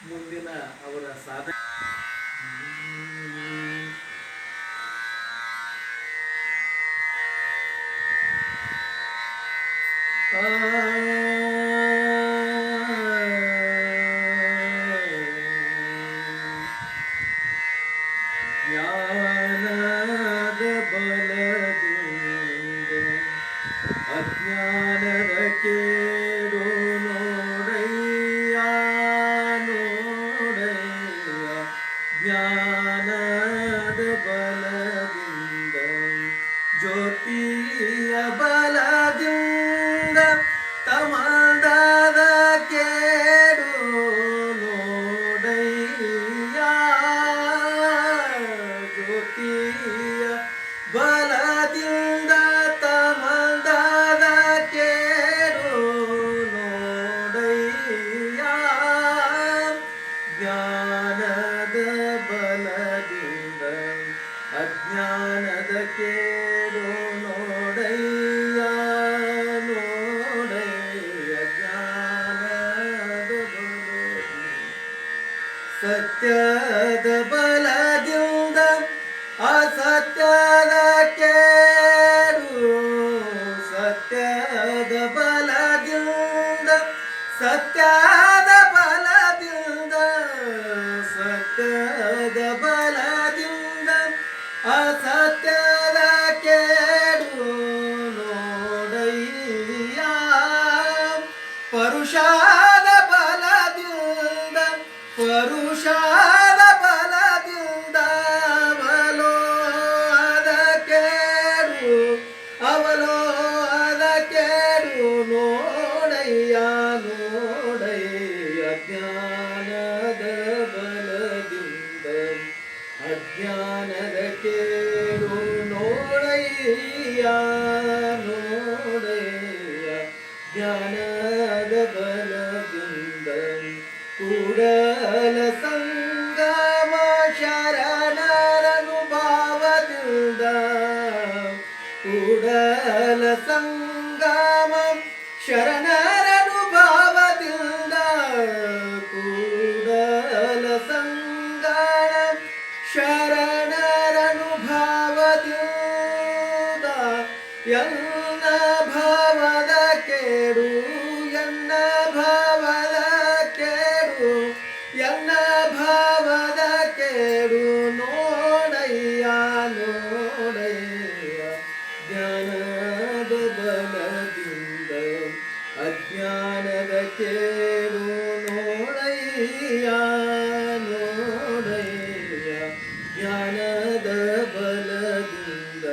ಮುಂದಿನ ಅವರ ಸಾಧನೆ ಜ್ಞಾನದ ಬಲದಿಂದ ಅಜ್ಞಾನದ ಕೇಡು ನೋಡಯ್ಯ ನೋಡಯ್ಯ ಜ್ಞಾನದ ಬಲದಿಂದ ಜ್ಯೋತಿಯ ಬಲದಿಂದ ತಮಂದದ ಕೇಡು ನೋಡಯ್ಯ ಜ್ಯೋತಿಯ ಬಲದಿಂದ ತಮಂದದ ಕೇಡು ನೋಡಯ್ಯ ಜ್ಞಾನದ ಬಲದಿಂದ ಅಜ್ಞಾನದ ಕೇಡು ನೋಡಯ್ಯ ನೋಡಯ್ಯ ಜ್ಞಾನದ ಬಲದಿಂದ ಸತ್ಯದ ಬಲದಿಂದ ಅಸತ್ಯದ ಕೇಡು ಸತ್ಯದ ಬಲದಿಂದ ಸತ್ಯದ ಬಲದಿಂದ ಸತ್ಯದ ಬಲದಿಂದ ಅಸತ್ಯದ ಕೇಡು ನೋಡಯ್ಯ ಪರುಷದ ಬಲದಿಂದ ಪರುಷದ ಬಲದಿಂದ ಅವಲೋಹದ ಕೇಡು ಅವಲೋಹದ ಕೇಡು ನೋಡಯ್ಯ ನೋಡಯ್ಯ ಜ್ಞಾನದ ಬಲದಿಂದ ಅಜ್ಞಾನದ ಕೇಡು ನೋಡಯ್ಯ ನೋಡಯ್ಯ ಜ್ಞಾನದ ಬಲದಿಂದ ಕೂಡಲ ಸಂಗಮ ಶರಣರನುಭಾವದಿಂದ ಕೂಡಲ ಸಂಗಮ ಶರಣರನುಭಾವದಿಂದ ಕೂಡಲ ಸಂಗಮ ಶರಣರನುಭಾವದಿಂದ ಎನ್ನ ಭಾವದ ಕೇಡು ಎನ್ನ ಭಾವದ ಕೇಡು ಎನ್ನ ಭಾವದ ಕೇಡು ನೋಡಯ್ಯ ನೋಡಯ್ಯ ಜ್ಞಾನದ ಬಲದಿಂದ ಅಜ್ಞಾನದ ಕೇಡು ನೋಡಯ್ಯ ನೋಡಯ್ಯ ಜ್ಞಾನದ ಬಲದಿಂದ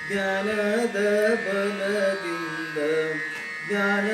ಜ್ಞಾನದ ಬಲದಿಂದ ಜ್ಞಾನ